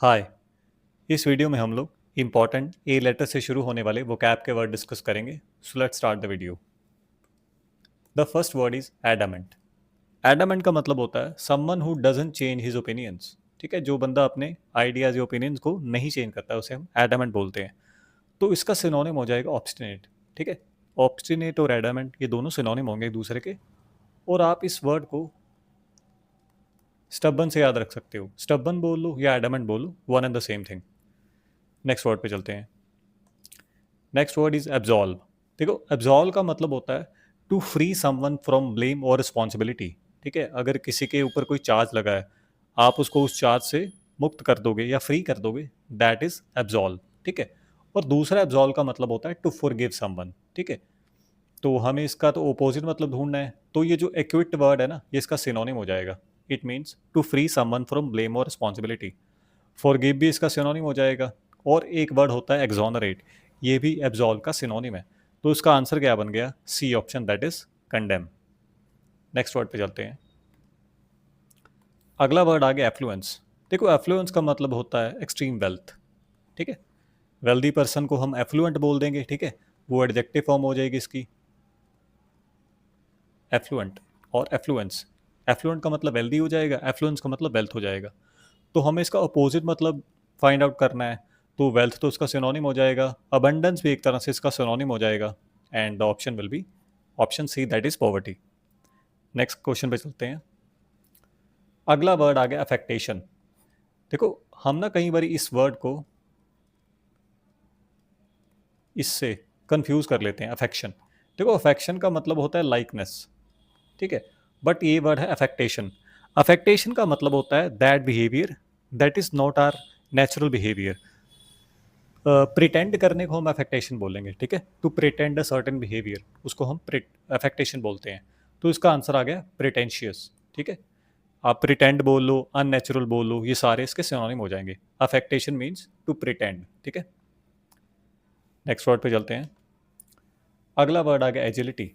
हाय। इस वीडियो में हम लोग इम्पॉर्टेंट ए लेटर से शुरू होने वाले वोकैब के वर्ड डिस्कस करेंगे। So let's start the video. The first word is adamant. Adamant का मतलब होता है someone who doesn't change his opinions. ठीक है, जो बंदा अपने आइडियाज या ओपिनियंस को नहीं चेंज करता है उसे हम एडामेंट बोलते हैं। तो इसका सिनोनिम हो जाएगा ऑब्स्टिनेट। ठीक है, ऑब्स्टिनेट और एडामेंट ये दोनों सिनोनिम होंगे एक दूसरे के। और आप इस वर्ड को स्टबन से याद रख सकते हो। स्टबन बोल लो या एडामेंट बोल लो, one and the same thing. Next word पे चलते हैं। Next word is absolve. देखो, एब्जॉल्व का मतलब होता है to free someone from blame और रिस्पॉन्सिबिलिटी। ठीक है, अगर किसी के ऊपर कोई चार्ज लगा है, आप उसको उस चार्ज से मुक्त कर दोगे या फ्री कर दोगे, दैट इज एब्जॉल्व। ठीक है, और दूसरा एब्जॉल्व का मतलब होता है टू फॉरगिव समवन। ठीक है, तो हमें इसका तो ओपोजिट मतलब ढूंढना है। तो ये जो एक्विट वर्ड है ना, ये इसका सिनोनिम हो जाएगा। It means to free someone from blame और रिस्पॉन्सिबिलिटी। फॉरगिव भी इसका सिनोनिम हो जाएगा। और एक वर्ड होता है एक्सोनरेट, ये भी एब्जॉल्व का सिनोनिम है। तो इसका आंसर क्या बन गया? C option, that is condemn. Next word पे चलते हैं। अगला वर्ड आ गया एफ्लुएंस। देखो, एफ्लुएंस का मतलब होता है एक्सट्रीम वेल्थ। ठीक है, वेल्दी पर्सन को हम एफ्लुएंट बोल देंगे। ठीक है, वो एडजेक्टिव फॉर्म हो जाएगी इसकी, एफ्लुएंट और एफ्लुएंस। एफ्लुएंट का मतलब वेल्दी हो जाएगा, एफ्लुएंस का मतलब वेल्थ हो जाएगा। तो हमें इसका अपोजिट मतलब फाइंड आउट करना है। तो वेल्थ तो इसका सिनोनिम हो जाएगा, अबंडेंस भी एक तरह से इसका सिनोनिम हो जाएगा, and the option will be option C, that is poverty. Next question पे चलते हैं। अगला वर्ड आ गया अफेक्टेशन। देखो, हम ना कई बार इस वर्ड को इससे कंफ्यूज कर लेते हैं, अफेक्शन। देखो, अफेक्शन का मतलब होता है लाइकनेस। ठीक है, बट ये वर्ड है अफेक्टेशन। अफेक्टेशन का मतलब होता है that behaviour that is not are natural behaviour. Pretend करने को हम अफेक्टेशन बोलेंगे। ठीक है, to pretend a certain behaviour, उसको हम अफेक्टेशन बोलते हैं। तो इसका आंसर आ गया प्रिटेंशियस। ठीक है, आप प्रिटेंड बोल लो, अननेचुरल बोल लो, ये सारे इसके सिनोनिम हो जाएंगे। Affectation means to pretend. ठीक है, नेक्स्ट वर्ड पे चलते हैं। अगला वर्ड आ गया एजिलिटी।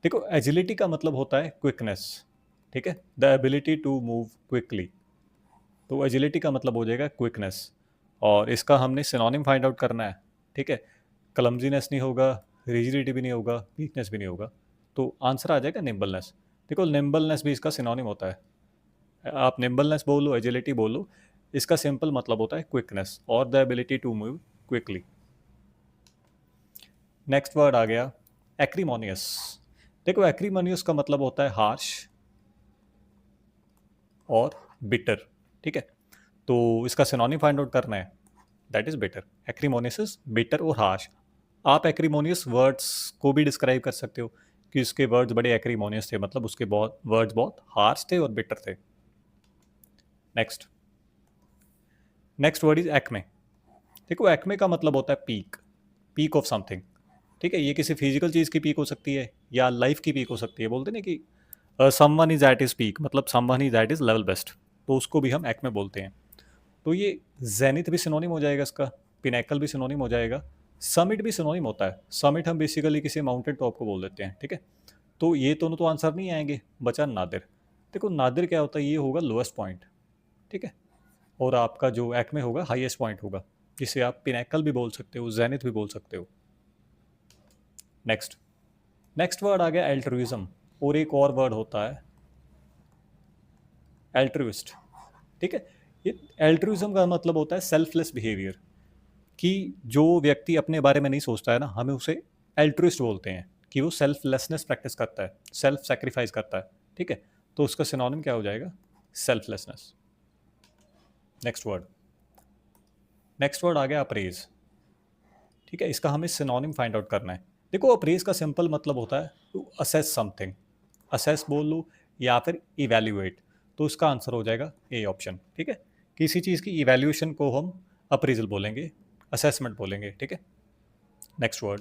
देखो, एजिलिटी का मतलब होता है क्विकनेस। ठीक है, the ability to move quickly. तो एजिलिटी का मतलब हो जाएगा क्विकनेस, और इसका हमने सिनोनिम फाइंड आउट करना है। ठीक है, क्लमजीनेस नहीं होगा, रिजिडिटी भी नहीं होगा, वीकनेस भी नहीं होगा। तो आंसर आ जाएगा निम्बलनेस। देखो, निम्बलनेस भी इसका सिनोनिम होता है। आप निम्बलनेस बोलो, एजिलिटी बोलो, इसका सिंपल मतलब होता है क्विकनेस और the ability to move quickly. Next word आ गया एक्रीमोनियस। देखो, एक्रीमोनियस का मतलब होता है हार्श और बिटर। ठीक है, तो इसका सिनोनिम फाइंड आउट करना है, that is bitter. Acrimonious is bitter और हार्श। आप एक्रीमोनियस वर्ड्स को भी डिस्क्राइब कर सकते हो कि उसके वर्ड्स बड़े एक्रीमोनियस थे, मतलब उसके बहुत वर्ड्स बहुत हार्श थे और बिटर थे। Next next word is Acme. देखो, एक्मे का मतलब होता है पीक, पीक ऑफ समथिंग। ठीक है, ये किसी फिजिकल चीज़ की पीक हो सकती है या लाइफ की पीक हो सकती है। बोलते ना कि someone is at his peak, मतलब someone is at his level best. तो उसको भी हम एक्मे बोलते हैं। तो ये जेनिथ भी सिनोनिम हो जाएगा इसका, पिनैकल भी सिनोनिम हो जाएगा, समिट भी सिनोनिम होता है। समिट हम बेसिकली किसी माउंटेन टॉप को बोल देते हैं। ठीक है, तो ये दोनों तो आंसर नहीं आएंगे, बचा नादिर। देखो, नादिर क्या होता है? ये होगा लोएस्ट पॉइंट। ठीक है, और आपका जो एक्मे होगा हाईएस्ट पॉइंट होगा, जिसे आप पिनैकल भी बोल सकते हो, जेनिथ भी बोल सकते हो। नेक्स्ट नेक्स्ट वर्ड आ गया एल्ट्रुइज्म, और एक और वर्ड होता है एल्ट्रुइस्ट। ठीक है, ये एल्ट्रुइज्म का मतलब होता है सेल्फलेस बिहेवियर, कि जो व्यक्ति अपने बारे में नहीं सोचता है ना, हमें उसे एल्ट्रुइस्ट बोलते हैं, कि वो सेल्फलेसनेस प्रैक्टिस करता है, सेल्फ सेक्रीफाइस करता है। ठीक है, तो उसका सिनोनिम क्या हो जाएगा? सेल्फलेसनेस। नेक्स्ट वर्ड आ गया अप्रेज। ठीक है, इसका हमें सिनोनिम फाइंड आउट करना है। देखो, अप्रेज का सिंपल मतलब होता है टू असेस समथिंग। असेस बोल लो या फिर इवेल्युएट। तो इसका आंसर हो जाएगा ए ऑप्शन। ठीक है, किसी चीज़ की इवेल्यूएशन को हम अप्रेजल बोलेंगे, असेसमेंट बोलेंगे। ठीक है, नेक्स्ट वर्ड।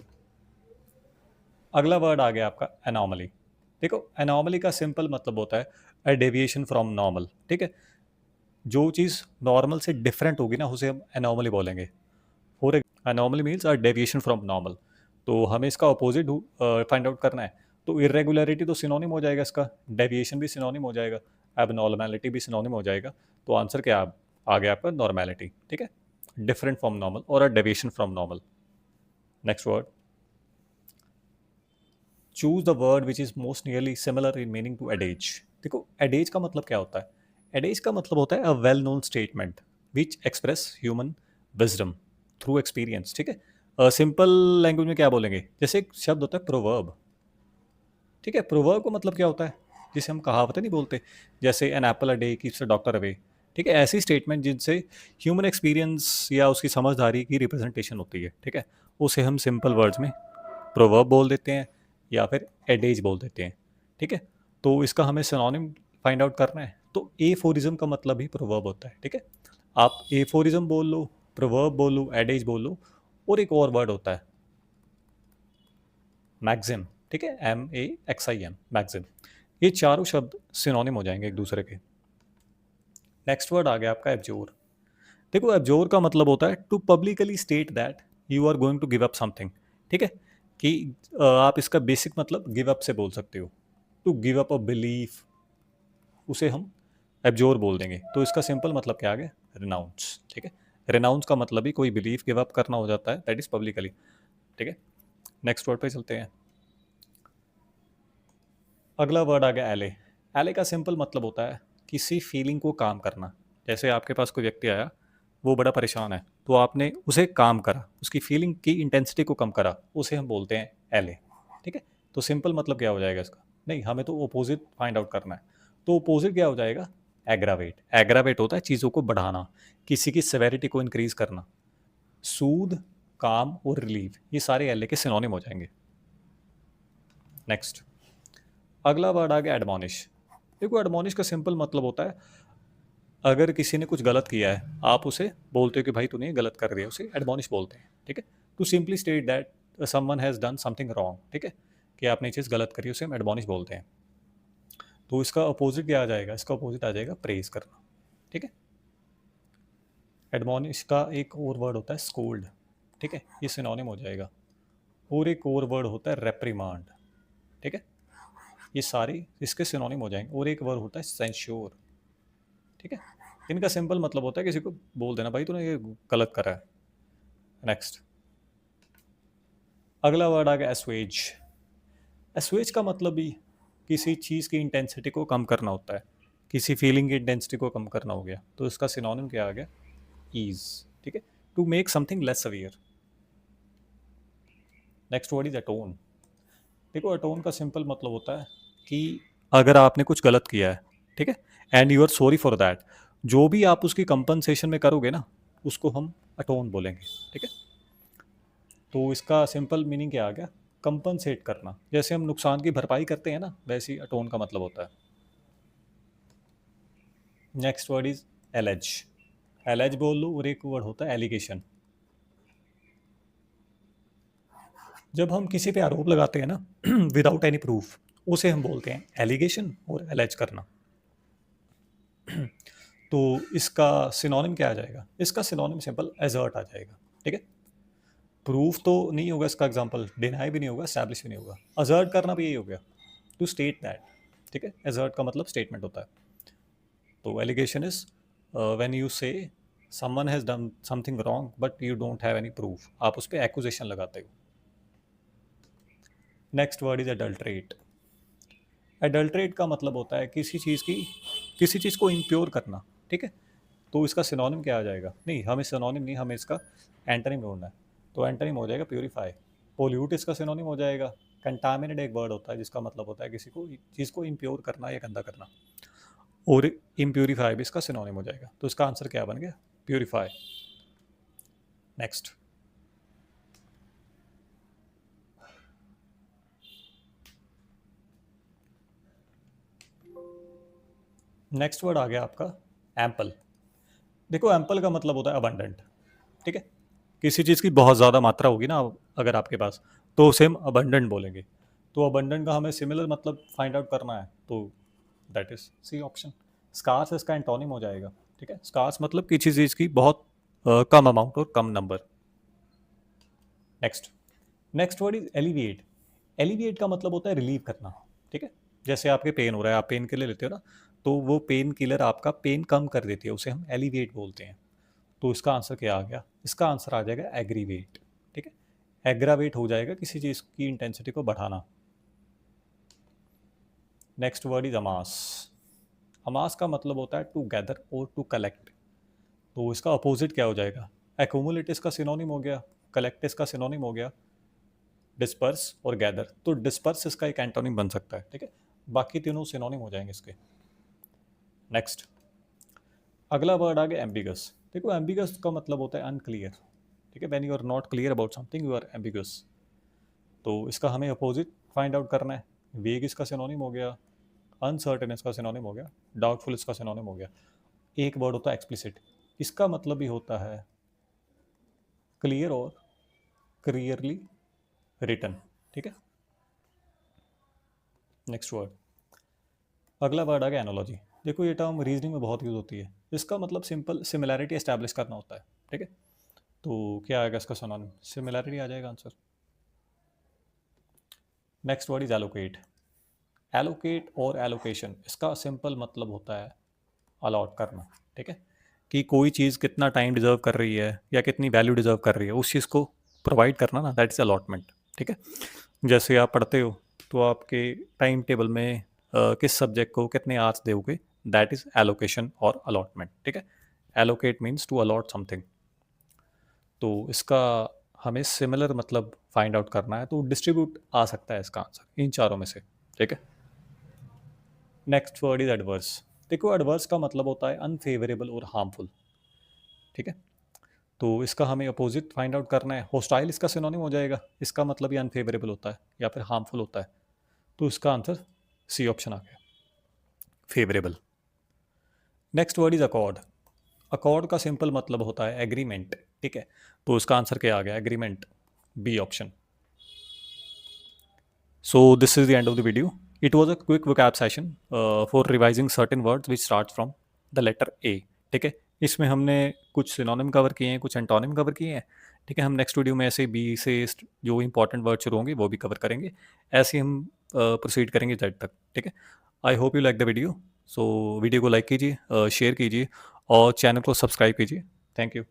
अगला वर्ड आ गया आपका एनॉमली। देखो, एनॉमली का सिंपल मतलब होता है अ डेविएशन फ्रॉम नॉर्मल। ठीक है, जो चीज़ नॉर्मल से डिफरेंट होगी ना, उसे हम एनॉमली बोलेंगे। For anomaly means a deviation from normal. तो हमें इसका अपोजिट फाइंड आउट करना है। तो इरेगुलरिटी तो सिनोनिम हो जाएगा इसका, डेविएशन भी सिनोनिम हो जाएगा, एबनॉर्मलिटी भी सिनोनिम हो जाएगा। तो आंसर क्या है? आ गया आपका नॉर्मेलिटी, ठीक है, डिफरेंट फ्रॉम नॉर्मल और a deviation from normal. Next word, choose the word which is most nearly similar in meaning to adage. देखो एडेज का मतलब क्या होता है? एडेज का मतलब होता है a well known statement which express human wisdom through experience, ठीक है। सिंपल लैंग्वेज में क्या बोलेंगे, जैसे एक शब्द होता है प्रोवर्ब, ठीक है। प्रोवर्ब का मतलब क्या होता है? जिसे हम कहावतें नहीं बोलते, जैसे an apple a day keeps a doctor away, ठीक है। ऐसी स्टेटमेंट जिनसे ह्यूमन एक्सपीरियंस या उसकी समझदारी की रिप्रेजेंटेशन होती है, ठीक है, उसे हम सिंपल वर्ड्स में प्रोवर्ब बोल देते हैं या फिर एडेज बोल देते हैं, ठीक है। तो इसका हमें सिनोनिम फाइंड आउट करना है, तो एफोरिज्म का मतलब ही प्रोवर्ब होता है, ठीक है। आप एफोरिज्म बोल लो, प्रोवर्ब बोल लो, एडेज बोल लो, और एक और वर्ड होता है मैक्सिम, ठीक है, MAXIM, मैक्सिम। ये चारों शब्द सिनोनिम हो जाएंगे एक दूसरे के। नेक्स्ट वर्ड आ गया आपका एब्जोर। देखो एब्जोर का मतलब होता है to publicly state that you are going to give up something, ठीक है, कि आप इसका बेसिक मतलब गिव अप से बोल सकते हो। To give up a belief, उसे हम एब्जोर बोल देंगे। तो इसका सिंपल मतलब क्या आ गया? रिनाउंस, ठीक है। रिनाउंस का मतलब ही कोई बिलीफ गिव अप करना हो जाता है, दैट इज पब्लिकली, ठीक है। नेक्स्ट वर्ड पे चलते हैं। अगला वर्ड आ गया एले। एले का सिंपल मतलब होता है किसी फीलिंग को काम करना। जैसे आपके पास कोई व्यक्ति आया, वो बड़ा परेशान है, तो आपने उसे काम करा, उसकी फीलिंग की इंटेंसिटी को कम करा, उसे हम बोलते हैं एले, ठीक है। तो सिंपल मतलब क्या हो जाएगा इसका? नहीं, हमें तो ओपोजिट फाइंड आउट करना है। तो ओपोजिट क्या हो जाएगा? एग्रावेट। एग्रावेट होता है चीज़ों को बढ़ाना, किसी की सेवेरिटी को इंक्रीज करना। सूद, काम और रिलीव, ये सारे एले के सिनोनिम हो जाएंगे। नेक्स्ट, अगला वर्ड आ गया एडमोनिश। देखो एडमोनिश का सिंपल मतलब होता है अगर किसी ने कुछ गलत किया है, आप उसे बोलते हो कि भाई तूने ये गलत कर दिया, उसे एडमोनिश बोलते हैं, ठीक है। To simply state that someone has done something wrong, ठीक है, कि आपने ये चीज़ गलत करी, उसे हम एडमोनिश बोलते हैं। तो इसका अपोजिट क्या आ जाएगा? इसका अपोजिट आ जाएगा प्रेज करना, ठीक है। एडमोनिश का एक और वर्ड होता है स्कोल्ड, ठीक है, ये सिनोनिम हो जाएगा। और एक और वर्ड होता है रेप्रीमांड, ठीक है, ये सारे इसके सिनोनिम हो जाएंगे। और एक वर्ड होता है सेंश्योर, ठीक है। इनका सिंपल मतलब होता है किसी को बोल देना भाई तूने ये गलत करा है। नेक्स्ट, अगला वर्ड आ गया एस्वेज। एस्वेज का मतलब भी किसी चीज़ की इंटेंसिटी को कम करना होता है, किसी फीलिंग की इंटेंसिटी को कम करना हो गया, तो इसका सिनोनिम क्या आ गया? ईज, ठीक है, to make something less severe. Next word is atone. देखो अटोन का सिंपल मतलब होता है कि अगर आपने कुछ गलत किया है, ठीक है, and you are sorry for that, जो भी आप उसकी कंपनसेशन में करोगे ना, उसको हम अटोन बोलेंगे, ठीक है। तो इसका सिंपल मीनिंग क्या आ गया? कंपनसेट करना। जैसे हम नुकसान की भरपाई करते हैं ना, वैसे ही अटोन का मतलब होता है। Next word is alleged. Alleged बोल लो, और एक वर्ड होता है एलिगेशन। जब हम किसी पे आरोप लगाते हैं ना विदाउट एनी प्रूफ, उसे हम बोलते हैं एलिगेशन और एलेज करना। तो इसका सिनोनिम क्या आ जाएगा? इसका सिनोनिम सिंपल एजर्ट आ जाएगा, ठीक है। प्रूफ तो नहीं होगा इसका एग्जांपल, डिनाई भी नहीं होगा, एस्टैब्लिश भी नहीं होगा, अजर्ट करना भी यही हो गया, टू स्टेट दैट, ठीक है। एजर्ट का मतलब स्टेटमेंट होता है। तो एलिगेशन इज व्हेन यू से someone has done something wrong but you don't have any proof, आप उस पर एक्यूजेशन लगाते हो। Next word is adulterate. Adulterate का मतलब होता है किसी चीज़ को इम्प्योर करना, ठीक है। तो इसका सिनोनिम क्या आ जाएगा? नहीं, हमें सिनोनिम नहीं, हमें इसका एंटोनिम ढूंढना है। तो एंटोनिम हो जाएगा प्योरीफाई। पोल्यूट इसका सिनोनिम हो जाएगा। कंटामिनेट एक वर्ड होता है जिसका मतलब होता है किसी को चीज़ को इम्प्योर करना या गंदा करना। और इम्प्यूरीफाई भी इसका सिनोनिम हो जाएगा। तो इसका आंसर क्या बन गया? प्योरीफाई। नेक्स्ट, नेक्स्ट वर्ड आ गया आपका एम्पल। देखो एम्पल का मतलब होता है अबंडेंट, ठीक है। किसी चीज़ की बहुत ज़्यादा मात्रा होगी ना अगर आपके पास, तो उसे हम अबंडेंट बोलेंगे। तो अबंडेंट का हमें सिमिलर मतलब फाइंड आउट करना है, तो that is C option. Scarce इसका एंटोनिम हो जाएगा, ठीक है। स्कार्स मतलब किसी चीज़ की बहुत कम अमाउंट और कम number. Next, next word is alleviate. Alleviate का मतलब होता है रिलीव करना, ठीक है। जैसे आपके पेन हो रहा है, आप पेन के लिए लेते हो ना, तो वो पेन किलर आपका पेन कम कर देती है, उसे हम एलिवेट बोलते हैं। तो इसका आंसर क्या आ गया? इसका आंसर आ जाएगा एग्रीवेट। ठीक है, एग्रावेट हो जाएगा किसी चीज़ की इंटेंसिटी को बढ़ाना। Next word is amass. Amass का मतलब होता है टू गैदर और टू कलेक्ट। तो इसका अपोजिट क्या हो जाएगा? एक्यूमुलेट इसका सिनोनिम हो गया, कलेक्ट इसका सिनोनिम हो गया, डिस्पर्स और गैदर। तो डिस्पर्स इसका एक एंटोनिम बन सकता है। ठीक है, बाकी तीनों सिनोनिम हो जाएंगे इसके। नेक्स्ट, अगला वर्ड आ गया एम्बिगस। देखो एम्बिगस का मतलब होता है अनक्लियर। ठीक है, when you are not clear about something you are ambiguous. तो इसका हमें अपोजिट फाइंड आउट करना है। वेग इसका सिनोनिम हो गया, अनसर्टेन इसका सिनोनिम हो गया, डाउटफुल इसका सिनोनिम हो गया। एक वर्ड होता है एक्सप्लिसिट, इसका मतलब भी होता है क्लियर और क्लियरली रिटन। ठीक है, नेक्स्ट वर्ड, अगला वर्ड आ गया एनोलॉजी। देखो ये टर्म रीजनिंग में बहुत यूज होती है। इसका मतलब सिंपल सिमिलैरिटी एस्टैब्लिश करना होता है। ठीक है, तो क्या आएगा इसका सिनोनिम? सिमिलैरिटी आ जाएगा answer. Next word is allocate. Allocate और एलोकेशन, इसका सिंपल मतलब होता है अलॉट करना। ठीक है, कि कोई चीज़ कितना टाइम डिजर्व कर रही है या कितनी वैल्यू डिजर्व कर रही है, उस चीज़ को प्रोवाइड करना ना, दैट इज अलॉटमेंट। ठीक है, जैसे आप पढ़ते हो तो आपके टाइम टेबल में किस सब्जेक्ट को कितने आवर्स दोगे, दैट इज एलोकेशन और अलॉटमेंट। ठीक है, allocate means to allot something. तो इसका हमें सिमिलर मतलब फाइंड आउट करना है, तो डिस्ट्रीब्यूट आ सकता है इसका आंसर इन चारों में से। ठीक है, नेक्स्ट वर्ड इज एडवर्स। देखो एडवर्स का मतलब होता है अनफेवरेबल और हार्मफुल। ठीक है, तो इसका हमें अपोजिट फाइंड आउट करना है। होस्टाइल इसका सिनोनिम हो जाएगा, इसका मतलब ये अनफेवरेबल होता है या फिर हार्मफुल होता है। तो इसका आंसर सी ऑप्शन आ गया, favourable. Next word is accord. Accord का सिंपल मतलब होता है एग्रीमेंट। ठीक है, तो इसका आंसर क्या आ गया? Agreement, B option. So this is the end of the video. It was a quick vocab session for revising certain words which starts from the letter A. ठीक है, इसमें हमने कुछ सिनोनिम कवर किए हैं, कुछ एंटोनिम कवर किए हैं। ठीक है, हम नेक्स्ट वीडियो में ऐसे बी से जो इंपॉर्टेंट वर्ड शुरू होंगे वो भी कवर करेंगे। ऐसे ही हम प्रोसीड करेंगे जेड तक। ठीक है, I hope you like the video. So video को लाइक कीजिए, शेयर कीजिए और चैनल को सब्सक्राइब कीजिए। Thank you.